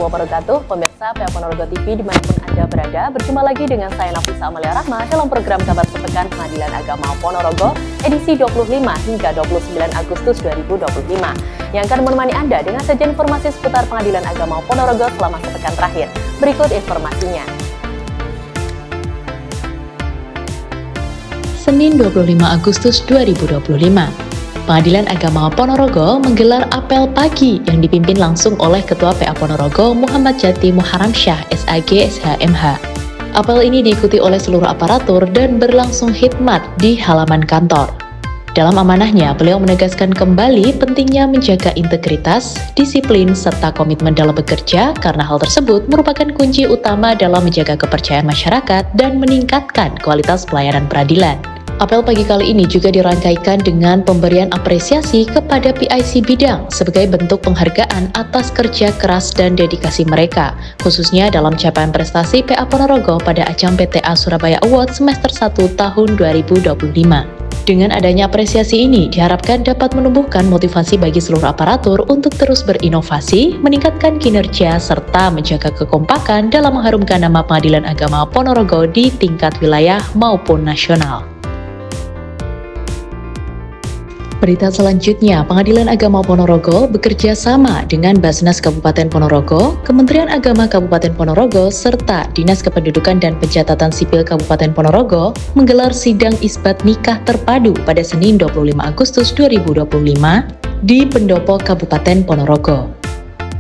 warahmatullahi wabarakatuh. Pemirsa PA Ponorogo TV dimanapun Anda berada, berjumpa lagi dengan saya Nafisa Amalia Rahma dalam program Kabar Sepekan Pengadilan Agama Ponorogo edisi 25 hingga 29 Agustus 2025 yang akan menemani Anda dengan saja informasi seputar Pengadilan Agama Ponorogo selama sepekan terakhir. Berikut informasinya. Senin 25 Agustus 2025. Pengadilan Agama Ponorogo menggelar apel pagi yang dipimpin langsung oleh Ketua PA Ponorogo Muhammad Jati Muharamsyah SAG SHMH. Apel ini diikuti oleh seluruh aparatur dan berlangsung khidmat di halaman kantor. Dalam amanahnya, beliau menegaskan kembali pentingnya menjaga integritas, disiplin, serta komitmen dalam bekerja karena hal tersebut merupakan kunci utama dalam menjaga kepercayaan masyarakat dan meningkatkan kualitas pelayanan peradilan. Apel pagi kali ini juga dirangkaikan dengan pemberian apresiasi kepada PIC bidang sebagai bentuk penghargaan atas kerja keras dan dedikasi mereka, khususnya dalam capaian prestasi PA Ponorogo pada ajang PTA Surabaya Award semester 1 tahun 2025. Dengan adanya apresiasi ini, diharapkan dapat menumbuhkan motivasi bagi seluruh aparatur untuk terus berinovasi, meningkatkan kinerja, serta menjaga kekompakan dalam mengharumkan nama Pengadilan Agama Ponorogo di tingkat wilayah maupun nasional. Berita selanjutnya, Pengadilan Agama Ponorogo bekerja sama dengan Basnas Kabupaten Ponorogo, Kementerian Agama Kabupaten Ponorogo, serta Dinas Kependudukan dan Pencatatan Sipil Kabupaten Ponorogo menggelar sidang isbat nikah terpadu pada Senin 25 Agustus 2025 di Pendopo Kabupaten Ponorogo.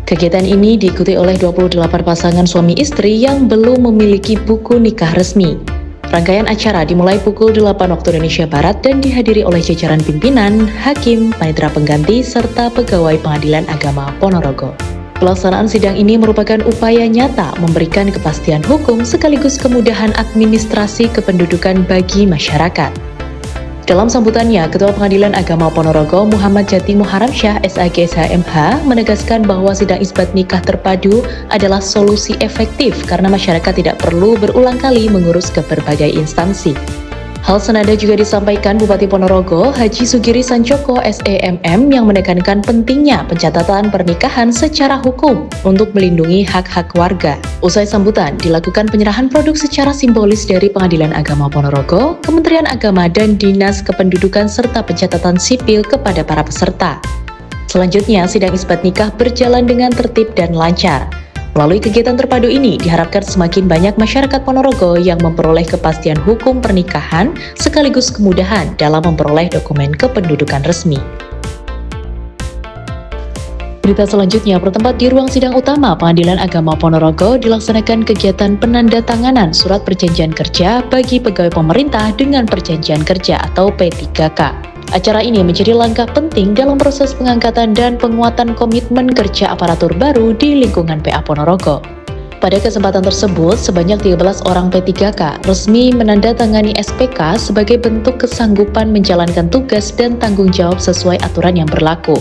Kegiatan ini diikuti oleh 28 pasangan suami istri yang belum memiliki buku nikah resmi. Rangkaian acara dimulai pukul 8 waktu Indonesia Barat dan dihadiri oleh jajaran pimpinan, hakim, panitera pengganti, serta pegawai Pengadilan Agama Ponorogo. Pelaksanaan sidang ini merupakan upaya nyata memberikan kepastian hukum sekaligus kemudahan administrasi kependudukan bagi masyarakat. Dalam sambutannya, Ketua Pengadilan Agama Ponorogo Muhammad Jati Muharamsyah SAG SHMH menegaskan bahwa sidang isbat nikah terpadu adalah solusi efektif karena masyarakat tidak perlu berulang kali mengurus ke berbagai instansi. Hal senada juga disampaikan Bupati Ponorogo Haji Sugiri Sancoko SEMM yang menekankan pentingnya pencatatan pernikahan secara hukum untuk melindungi hak-hak warga. Usai sambutan, dilakukan penyerahan produk secara simbolis dari Pengadilan Agama Ponorogo, Kementerian Agama dan Dinas Kependudukan serta Pencatatan Sipil kepada para peserta. Selanjutnya, sidang isbat nikah berjalan dengan tertib dan lancar. Melalui kegiatan terpadu ini, diharapkan semakin banyak masyarakat Ponorogo yang memperoleh kepastian hukum pernikahan sekaligus kemudahan dalam memperoleh dokumen kependudukan resmi. Berita selanjutnya, bertempat di ruang sidang utama Pengadilan Agama Ponorogo dilaksanakan kegiatan penandatanganan surat perjanjian kerja bagi pegawai pemerintah dengan perjanjian kerja atau P3K. Acara ini menjadi langkah penting dalam proses pengangkatan dan penguatan komitmen kerja aparatur baru di lingkungan PA Ponorogo. Pada kesempatan tersebut, sebanyak 13 orang P3K resmi menandatangani SPK sebagai bentuk kesanggupan menjalankan tugas dan tanggung jawab sesuai aturan yang berlaku.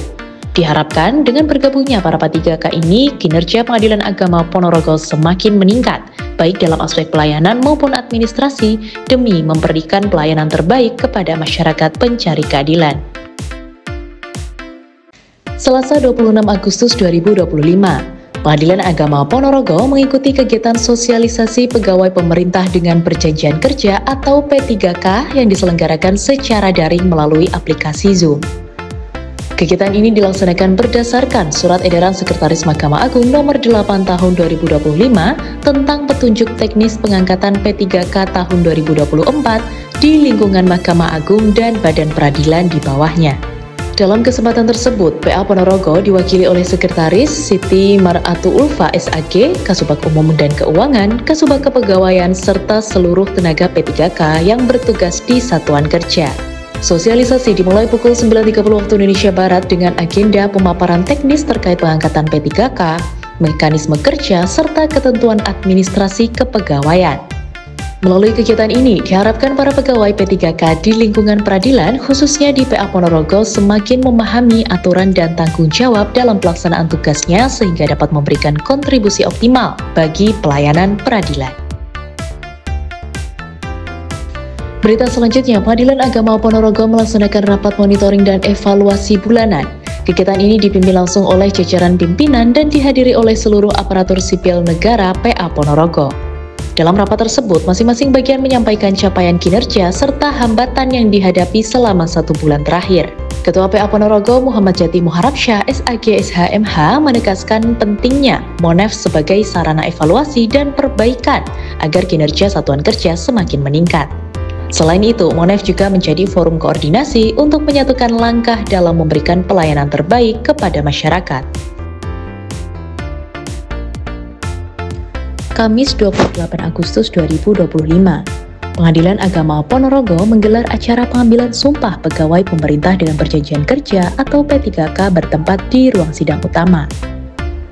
Diharapkan dengan bergabungnya para P3K ini, kinerja Pengadilan Agama Ponorogo semakin meningkat, baik dalam aspek pelayanan maupun administrasi, demi memberikan pelayanan terbaik kepada masyarakat pencari keadilan. Selasa 26 Agustus 2025, Pengadilan Agama Ponorogo mengikuti kegiatan sosialisasi pegawai pemerintah dengan perjanjian kerja atau P3K yang diselenggarakan secara daring melalui aplikasi Zoom. Kegiatan ini dilaksanakan berdasarkan Surat Edaran Sekretaris Mahkamah Agung Nomor 8 Tahun 2025 tentang petunjuk teknis pengangkatan P3K tahun 2024 di lingkungan Mahkamah Agung dan Badan Peradilan di bawahnya. Dalam kesempatan tersebut, PA Ponorogo diwakili oleh Sekretaris Siti Mar'atu Ulfa SAG, Kasubag Umum dan Keuangan, Kasubag Kepegawaian, serta seluruh tenaga P3K yang bertugas di satuan kerja. Sosialisasi dimulai pukul 9.30 waktu Indonesia Barat dengan agenda pemaparan teknis terkait pengangkatan P3K, mekanisme kerja, serta ketentuan administrasi kepegawaian. Melalui kegiatan ini, diharapkan para pegawai P3K di lingkungan peradilan, khususnya di PA Ponorogo, semakin memahami aturan dan tanggung jawab dalam pelaksanaan tugasnya sehingga dapat memberikan kontribusi optimal bagi pelayanan peradilan. Berita selanjutnya, Pengadilan Agama Ponorogo melaksanakan rapat monitoring dan evaluasi bulanan Kegiatan ini dipimpin langsung oleh jajaran pimpinan dan dihadiri oleh seluruh aparatur sipil negara PA Ponorogo. Dalam rapat tersebut, masing-masing bagian menyampaikan capaian kinerja serta hambatan yang dihadapi selama 1 bulan terakhir. Ketua PA Ponorogo Muhammad Jati Muharramsyah SAG SHMH menegaskan pentingnya Monef sebagai sarana evaluasi dan perbaikan agar kinerja satuan kerja semakin meningkat. Selain itu, Monef juga menjadi forum koordinasi untuk menyatukan langkah dalam memberikan pelayanan terbaik kepada masyarakat. Kamis 28 Agustus 2025, Pengadilan Agama Ponorogo menggelar acara pengambilan sumpah pegawai pemerintah dengan perjanjian kerja atau P3K bertempat di ruang sidang utama.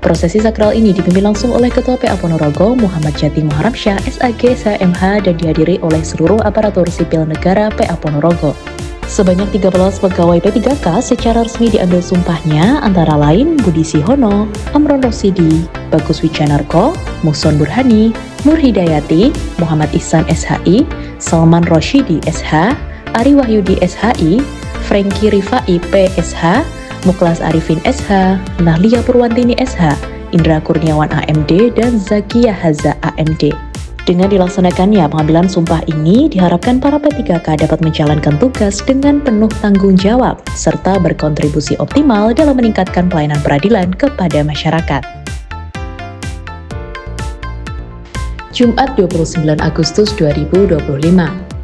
Prosesi sakral ini dipimpin langsung oleh Ketua PA Ponorogo Muhammad Jati Muharramsyah SAG SHMH dan dihadiri oleh seluruh aparatur sipil negara PA Ponorogo. Sebanyak 13 pegawai P3K secara resmi diambil sumpahnya antara lain Budi Sihono, Amron Rosidi, Bagus Wijanarko, Muson Burhani, Nur Hidayati, Muhammad Ihsan SHI, Salman Roshidi SH, Ari Wahyudi SHI, Franky Rifai PSH, Muklas Arifin SH, Nahlia Purwantini SH, Indra Kurniawan AMD, dan Zakia Haza AMD. Dengan dilaksanakannya pengambilan sumpah ini, diharapkan para P3K dapat menjalankan tugas dengan penuh tanggung jawab, serta berkontribusi optimal dalam meningkatkan pelayanan peradilan kepada masyarakat. Jumat 29 Agustus 2025.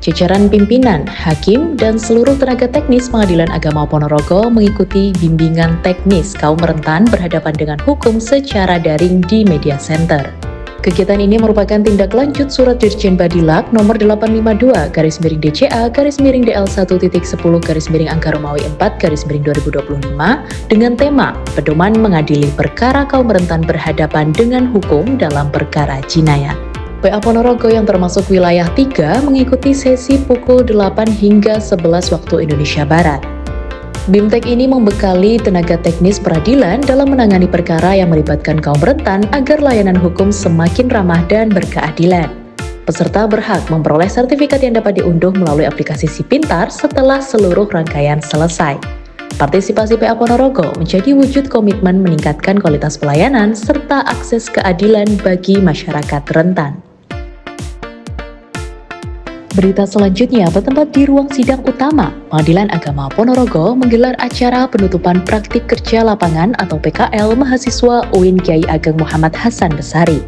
Jajaran pimpinan, hakim, dan seluruh tenaga teknis Pengadilan Agama Ponorogo mengikuti bimbingan teknis kaum rentan berhadapan dengan hukum secara daring di Media Center. Kegiatan ini merupakan tindak lanjut Surat Dirjen Badilak nomor 852-DL1.DCA-DL/Angka Romawi 4-Romawi 4/2025 dengan tema Pedoman Mengadili Perkara Kaum Rentan Berhadapan dengan Hukum dalam Perkara Jinayat. PA Ponorogo yang termasuk wilayah 3 mengikuti sesi pukul 8 hingga 11 waktu Indonesia Barat. BIMTEK ini membekali tenaga teknis peradilan dalam menangani perkara yang melibatkan kaum rentan agar layanan hukum semakin ramah dan berkeadilan. Peserta berhak memperoleh sertifikat yang dapat diunduh melalui aplikasi Si Pintar setelah seluruh rangkaian selesai. Partisipasi PA Ponorogo menjadi wujud komitmen meningkatkan kualitas pelayanan serta akses keadilan bagi masyarakat rentan. Berita selanjutnya bertempat di ruang sidang utama. Pengadilan Agama Ponorogo menggelar acara penutupan praktik kerja lapangan atau PKL mahasiswa UIN Kyai Ageng Muhammad Hasan Besari.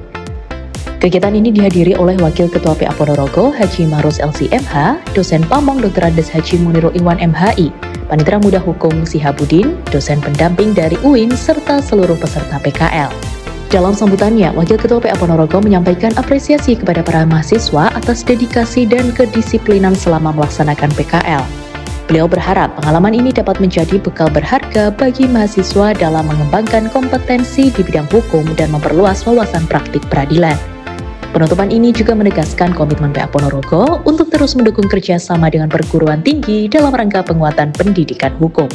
Kegiatan ini dihadiri oleh Wakil Ketua PA Ponorogo Haji Marus LCMH, dosen Pamong Dr. Andes Haji Munirul Iwan MHI, Panitera Muda Hukum Sihabudin, dosen pendamping dari UIN, serta seluruh peserta PKL. Dalam sambutannya, Wakil Ketua PA Ponorogo menyampaikan apresiasi kepada para mahasiswa atas dedikasi dan kedisiplinan selama melaksanakan PKL. Beliau berharap pengalaman ini dapat menjadi bekal berharga bagi mahasiswa dalam mengembangkan kompetensi di bidang hukum dan memperluas wawasan praktik peradilan. Penutupan ini juga menegaskan komitmen PA Ponorogo untuk terus mendukung kerjasama dengan perguruan tinggi dalam rangka penguatan pendidikan hukum.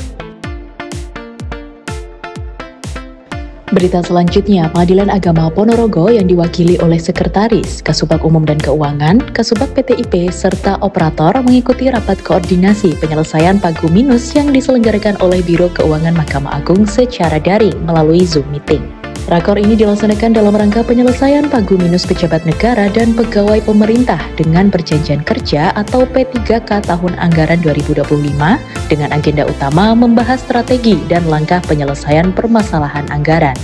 Berita selanjutnya, Pengadilan Agama Ponorogo yang diwakili oleh Sekretaris, Kasubag Umum dan Keuangan, Kasubag PTIP, serta operator mengikuti rapat koordinasi penyelesaian pagu minus yang diselenggarakan oleh Biro Keuangan Mahkamah Agung secara daring melalui Zoom Meeting. Rakor ini dilaksanakan dalam rangka penyelesaian pagu minus pejabat negara dan pegawai pemerintah dengan perjanjian kerja atau P3K tahun anggaran 2025 dengan agenda utama membahas strategi dan langkah penyelesaian permasalahan anggaran.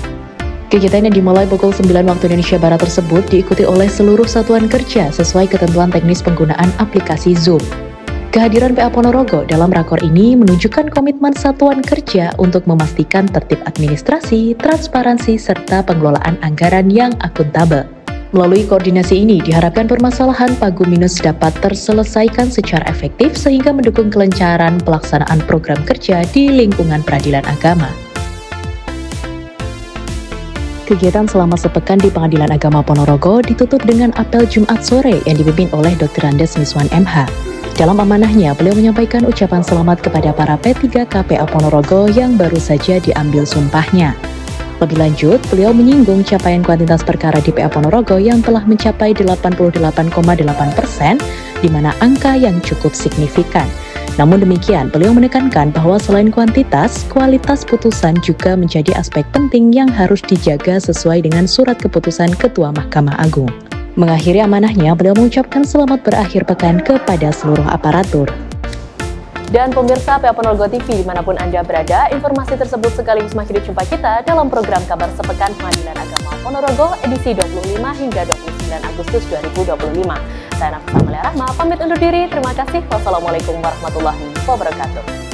Kegiatan yang dimulai pukul 9 waktu Indonesia Barat tersebut diikuti oleh seluruh satuan kerja sesuai ketentuan teknis penggunaan aplikasi Zoom. Kehadiran PA Ponorogo dalam rakor ini menunjukkan komitmen satuan kerja untuk memastikan tertib administrasi, transparansi, serta pengelolaan anggaran yang akuntabel. Melalui koordinasi ini, diharapkan permasalahan pagu minus dapat terselesaikan secara efektif sehingga mendukung kelancaran pelaksanaan program kerja di lingkungan peradilan agama. Kegiatan selama sepekan di Pengadilan Agama Ponorogo ditutup dengan apel Jumat sore yang dipimpin oleh Dr. Andes Miswan MH. Dalam amanahnya, beliau menyampaikan ucapan selamat kepada para P3K PA Ponorogo yang baru saja diambil sumpahnya. Lebih lanjut, beliau menyinggung capaian kuantitas perkara di PA Ponorogo yang telah mencapai 88,8%, di mana angka yang cukup signifikan. Namun demikian, beliau menekankan bahwa selain kuantitas, kualitas putusan juga menjadi aspek penting yang harus dijaga sesuai dengan surat keputusan Ketua Mahkamah Agung. Mengakhiri amanahnya, beliau mengucapkan selamat berakhir pekan kepada seluruh aparatur. Dan pemirsa PA Ponorogo TV dimanapun Anda berada, informasi tersebut sekaligus mengakhiri jumpa kita dalam program Kabar Sepekan Pengadilan Agama Ponorogo edisi 25 hingga 29 Agustus 2025. Saya Nafisa Amalia Rahma, pamit undur diri. Terima kasih. Wassalamualaikum warahmatullahi wabarakatuh.